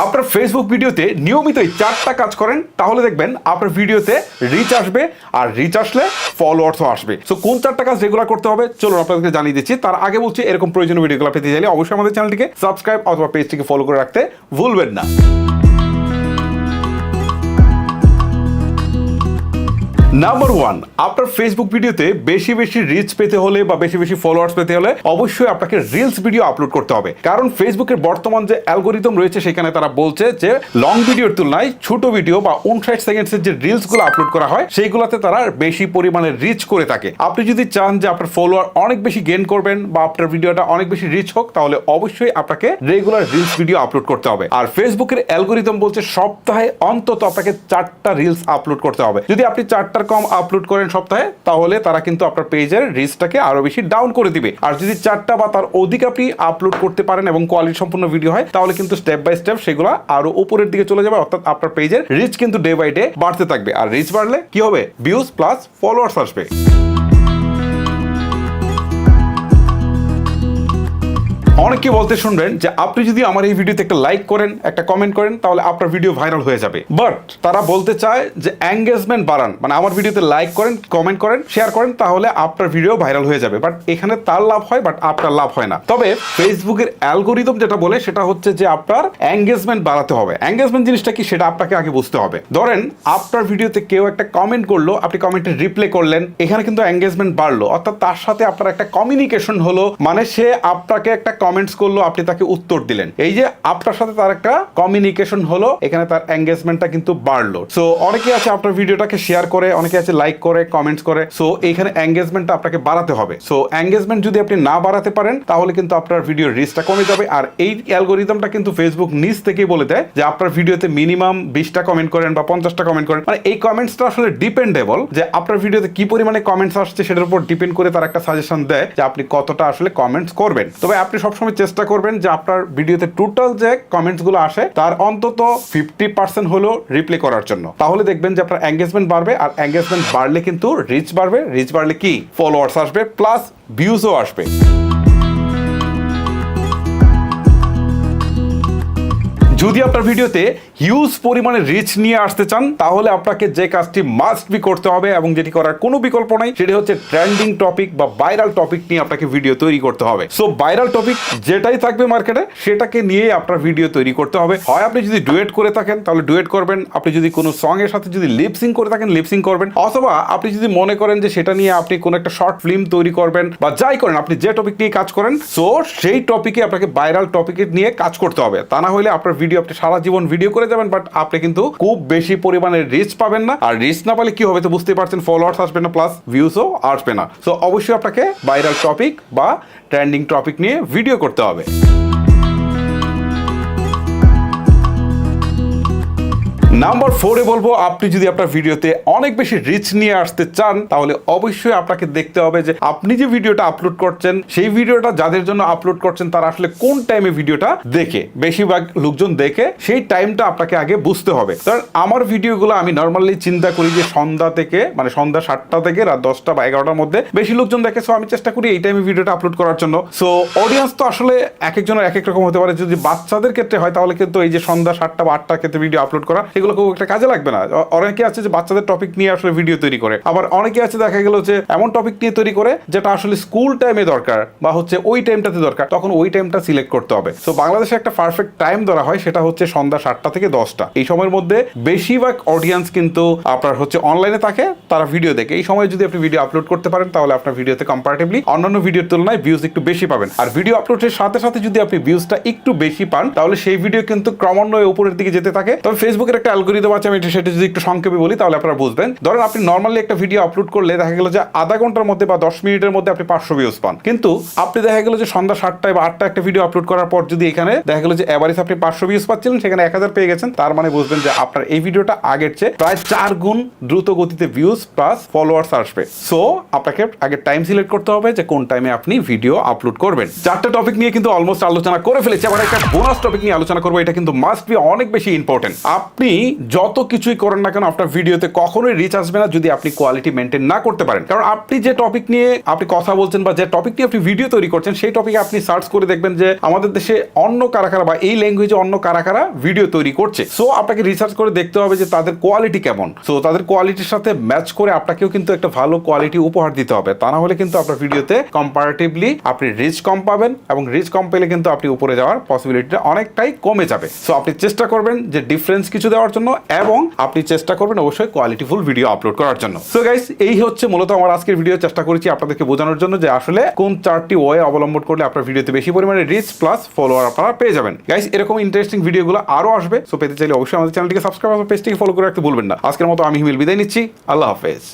আপনার ফেসবুক ভিডিওতে নিয়মিতই 4টা কাজ করেন তাহলে দেখবেন আপনার ভিডিওতে রিচ আসবে, আর রিচ আসলে ফলোয়ার্সও আসবে। সো কোন 4টা কাজ রেগুলার করতে হবে চলুন আপনাদেরকে জানিয়ে দিচ্ছি। তার আগে বলছি, এরকম প্রয়োজনীয় ভিডিওগুলো পেতে চাইলে অবশ্যই আমাদের চ্যানেলটিকে সাবস্ক্রাইব অথবা পেজটিকে ফলো করে রাখতে ভুলবেন না। নাম্বার 1, আপনার ফেসবুক ভিডিওতে বেশি বেশি রিচ পেতে হলে বা বেশি বেশি ফলোয়ার্স পেতে হলে অবশ্যই আপনাকে রিলস ভিডিও আপলোড করতে হবে। কারণ ফেসবুকের বর্তমান যে অ্যালগোরিদম রয়েছে সেখানে তারা বলছে যে লং ভিডিওর তুলনায় ছোট ভিডিও বা 59 সেকেন্ডসের যে রিলসগুলো আপলোড করা হয় সেইগুলোতে তারা বেশি পরিমাণে রিচ করে থাকে। আপনি যদি চান যে আপনার ফলোয়ার অনেক বেশি গেইন করবেন বা আপনার ভিডিওটা অনেক বেশি রিচ হোক, তাহলে অবশ্যই আপনাকে রেগুলার রিলস ভিডিও আপলোড করতে হবে। আর ফেসবুকের অ্যালগোরিদম বলছে সপ্তাহে অন্তত আপনাকে 4টা রিলস আপলোড করতে হবে। যদি আপনি 4টার কম আপলোড করেন সপ্তাহে, তাহলে তারা কিন্তু আপনার পেজের রিচটাকে আরো বেশি ডাউন করে দিবে। আর যদি 4টা বা তার অধিক আপনি আপলোড করতে পারেন এবং কোয়ালিটি সম্পন্ন ভিডিও হয়, তাহলে কিন্তু স্টেপ বাই স্টেপ সেগুলো আরো উপরের দিকে চলে যাবে, অর্থাৎ আপনার পেজের রিচ কিন্তু ডে বাই ডে বাড়তে থাকবে। আর রিচ বাড়লে কি হবে? ভিউজ প্লাস ফলোয়ার্স আসবে। অনেকে বলতে শুনবেন যে আপনি যদি আমার এই ভিডিওতে একটা লাইক করেন, একটা কমেন্ট করেন, তাহলে আপনার ভিডিও ভাইরাল হয়ে যাবে। বাট তারা বলতে চায় যে এঙ্গেজমেন্ট বাড়ান, মানে আমার ভিডিওতে লাইক করেন, কমেন্ট করেন, শেয়ার করেন, তাহলে আপনার ভিডিও ভাইরাল হয়ে যাবে। বাট এখানে তার লাভ হয়, বাট আপনার লাভ হয় না। তবে ফেসবুকের অ্যালগোরিদম যেটা বলে সেটা হচ্ছে যে আপনার এঙ্গেজমেন্ট বাড়াতে হবে। এঙ্গেজমেন্ট জিনিসটা কি সেটা আপনাকে আগে বুঝতে হবে। ধরেন আপনার ভিডিওতে কেউ একটা কমেন্ট করলো, আপনি কমেন্টে রিপ্লাই করলেন, এখানে কিন্তু এঙ্গেজমেন্ট বাড়লো, অর্থাৎ তার সাথে আপনার একটা কমিউনিকেশন হলো, মানে সে আপনাকে একটা কমেন্টস করলো, আপনি তাকে উত্তর দিলেন, এই যে আপনার সাথে তার একটা কমিউনিকেশন হলো, এখানে তার এঙ্গেজমেন্টটা কিন্তু বাড়লো। সো অনেকে আছে আপনার ভিডিওটাকে শেয়ার করে, অনেকে আছে লাইক করে, কমেন্টস করে। সো এইখানে এঙ্গেজমেন্টটা আপনাকে বাড়াতে হবে। সো এঙ্গেজমেন্ট যদি আপনি না বাড়াতে পারেন, তাহলে কিন্তু আপনার ভিডিওর রিচটা কমে যাবে। আর এই অ্যালগোরিদমটা কিন্তু ফেসবুক নিজ থেকেই বলে দেয় যে আপনার ভিডিওতে মিনিমাম 20টা কমেন্ট করেন বা 50টা কমেন্ট করেন। মানে এই কমেন্টসটা আসলে ডিপেন্ডেবল, যে আপনার ভিডিওতে কি পরিমাণে কমেন্টস আসছে সেটার উপর ডিপেন্ড করে তার একটা সাজেশন দেয় যে আপনি কতটা আসলে কমেন্টস করবেন। তবে আপনি সবসময় চেষ্টা করবেন যে আপনার ভিডিওতে টোটাল যে কমেন্টস গুলো আসে তার অন্তত 50% হলো রিপ্লাই করার জন্য। তাহলে দেখবেন যে আপনার এঙ্গেজমেন্ট বাড়বে, আর এঙ্গেজমেন্ট বাড়লে কিন্তু রিচ বাড়বে, রিচ বাড়লে কি ফলোয়ার্স আসবে, প্লাস ভিউজও আসবে। যদি আপনার ভিডিওতে হিউজ পরিমাণে রিচ নিয়ে আসতে চান, তাহলে আপনাকে যে কাজটি মাস্ট বি করতে হবে এবং যেটি করার কোনো বিকল্প নাই, সেটি হচ্ছে ট্রেন্ডিং টপিক বা ভাইরাল টপিক নিয়ে আপনাকে ভিডিও তৈরি করতে হবে। সো ভাইরাল টপিক যেটাই থাকবে মার্কেটে, সেটাকে নিয়ে আপনার ভিডিও তৈরি করতে হবে। হয় আপনি যদি ডুয়েট করে থাকেন তাহলে ডুয়েট করবেন, আপনি যদি কোনো সং এর সাথে যদি লিপসিং করে থাকেন লিপসিং করবেন, অথবা আপনি যদি মনে করেন যে সেটা নিয়ে আপনি কোনো একটা শর্ট ফিল্ম তৈরি করবেন, বা যাই করেন, আপনি যে টপিক নিয়ে কাজ করেন, সো সেই টপিকে আপনাকে ভাইরাল টপিক নিয়ে কাজ করতে হবে। তা না হলে আপনার ভিডিও আপনি সারা জীবন ভিডিও করে যাবেন, বাট আপনি কিন্তু খুব বেশি পরিমাণে রিচ পাবেন না। আর রিচ না পেলে কি হবে তো বুঝতেই পারছেন, ফলোয়ার্স আসবে না, প্লাস ভিউজও আসবে না। সো অবশ্যই আপনাকে ভাইরাল টপিক বা ট্রেন্ডিং টপিক নিয়ে ভিডিও করতে হবে। নাম্বার 4 এ বলবো, আপনি যদি আপনার ভিডিওতে অনেক বেশি রিচ নিয়ে আসতে চান, তাহলে অবশ্যই আপনাকে দেখতে হবে যে আপনি যে ভিডিওটা আপলোড করছেন, সেই ভিডিওটা যাদের জন্য আপলোড করছেন তারা আসলে কোন টাইমে ভিডিওটা দেখে, বেশিরভাগ লোকজন দেখে, সেই টাইমটা আপনাকে আগে বুঝতে হবে। কারণ আমার ভিডিওগুলো আমি নর্মালি চিন্তা করি যে সন্ধ্যা থেকে, মানে সন্ধ্যা 7টা থেকে রাত 10টা বা 11টার মধ্যে বেশি লোকজন দেখে। সো আমি চেষ্টা করি এই টাইমে ভিডিওটা আপলোড করার জন্য। সো অডিয়েন্স তো আসলে এক একজনের এক এক রকম হতে পারে। যদি বাচ্চাদের ক্ষেত্রে হয় তাহলে কিন্তু এই যে সন্ধ্যা 7টা বা 8টার ক্ষেত্রে ভিডিও আপলোড করা, এগুলো খুব একটা কাজে লাগবে না। অনেকে আছে যে বাচ্চাদের টপিক নিয়ে আসলে ভিডিও তৈরি করে, আবার অনেকে আছে দেখা গেল যে এমন টপিক নিয়ে তৈরি করে যেটা আসলে স্কুল টাইমে দরকার বা হচ্ছে ওই টাইমটাতে দরকার, তখন ওই টাইমটা সিলেক্ট করতে হবে। তো বাংলাদেশে একটা পারফেক্ট টাইম ধরা হয়, সেটা হচ্ছে সন্ধ্যা 7টা থেকে 10টা। এই সময়ের মধ্যে বেশিরভাগ অডিয়েন্স কিন্তু আপনার হচ্ছে অনলাইনে থাকে, তারা ভিডিও দেখে। এই সময় যদি আপনি ভিডিও আপলোড করতে পারেন, তাহলে আপনার ভিডিওতে কম্পারেটিভলি অন্যান্য ভিডিওর তুলনায় ভিউজ একটু বেশি পাবেন। আর ভিডিও আপলোডের সাথে সাথে যদি আপনি ভিউজটা একটু বেশি পান, তাহলে সেই ভিডিও কিন্তু ক্রমান্বয়ে উপরের দিকে যেতে থাকে। তবে ফেসবুকের একটা অ্যালগোরিদম আছে, আমি সেটা যদি একটু সংক্ষেপে বলি তাহলে আপনারা বুঝবেন। ধরেন আপনি নর্মালি একটা ভিডিও আপলোড করলে দেখা গেল যে আধা ঘন্টার মধ্যে বা 10 মিনিটের মধ্যে আপনি 500 ভিউজ পান, কিন্তু আপনি দেখা গেল যে সন্ধ্যা 7টায় বা 8টা একটা ভিডিও আপলোড করার পর যদি এখানে দেখা গেল যে এভারেজ আপনি 500 ভিউজ পাচ্ছিলেন, সেখানে 1000 পেয়ে গেছেন, তার মানে বুঝবেন যে আপনার এই ভিডিওটা আগের চেয়ে প্রায় 4 গুণ দ্রুত গতিতে ভিউজ প্লাস ফলোয়ার্স আসবে। সো আপনাকে আগে টাইম সিলেক্ট করতে হবে যে কোন টাইমে আপনি ভিডিও আপলোড করবেন। 4টা টপিক নিয়ে কিন্তু অলমোস্ট আলোচনা করে ফেলেছি, আবার একটা বোনাস টপিক নিয়ে আলোচনা করবো, এটা কিন্তু মাস্ট বি অনেক বেশি ইম্পর্টেন্ট। আপনি যত কিছুই করেন না কেন আপনার ভিডিওতে কখনোই রিচ আসবে না যদি আপনি কোয়ালিটি মেনটেন না করতে পারেন। কারণ আপনি যে টপিক নিয়ে আপনি কথা বলছেন বা যে টপিক নিয়ে আপনি ভিডিও তৈরি করছেন সেই টপিকে আপনি সার্চ করে দেখবেন যে আমাদের দেশে অন্য কারা কারা বা এই ল্যাঙ্গুয়েজে অন্য কারা কারা ভিডিও তৈরি করছে। সো আপনাকে রিসার্চ করে দেখতে হবে যে তাদের কোয়ালিটি কেমন। সো তাদের কোয়ালিটির সাথে ম্যাচ করে আপনাকেও কিন্তু একটা ভালো কোয়ালিটি উপহার দিতে হবে। তা না হলে কিন্তু আপনার ভিডিওতে কম্পারেটিভলি আপনি রিচ কম পাবেন এবং রিচ কম পেলে কিন্তু আপনি উপরে যাওয়ার পসিবিলিটিটা অনেকটাই কমে যাবে। সো আপনি চেষ্টা করবেন যে ডিফারেন্স কিছু দেওয়ার জন্য এবং আপনি চেষ্টা করবেন অবশ্যই কোয়ালিটিফুল ভিডিও আপলোড করার জন্য। সো গাইস, এই হচ্ছে মূলত আমার আজকের ভিডিও। চেষ্টা করেছি আপনাদেরকে বোঝানোর জন্য যে আসলে কোন 4টি ওয়ে অবলম্বন করলে আপনার ভিডিওতে বেশি পরিমাণে রিচ প্লাস ফলোয়ার আপনারা পেয়ে যাবেন। গাইস, এরকম ইন্টারেস্টিং ভিডিওগুলো আরো আসবে। সো পেতে চাইলে অবশ্যই আমাদের চ্যানেলটিকে সাবস্ক্রাইব এবং পেজটিকে ফলো করে রাখতে ভুলবেন না। আজকের মতো আমি হিমেল বিদায় নিচ্ছি। আল্লাহ হাফেজ।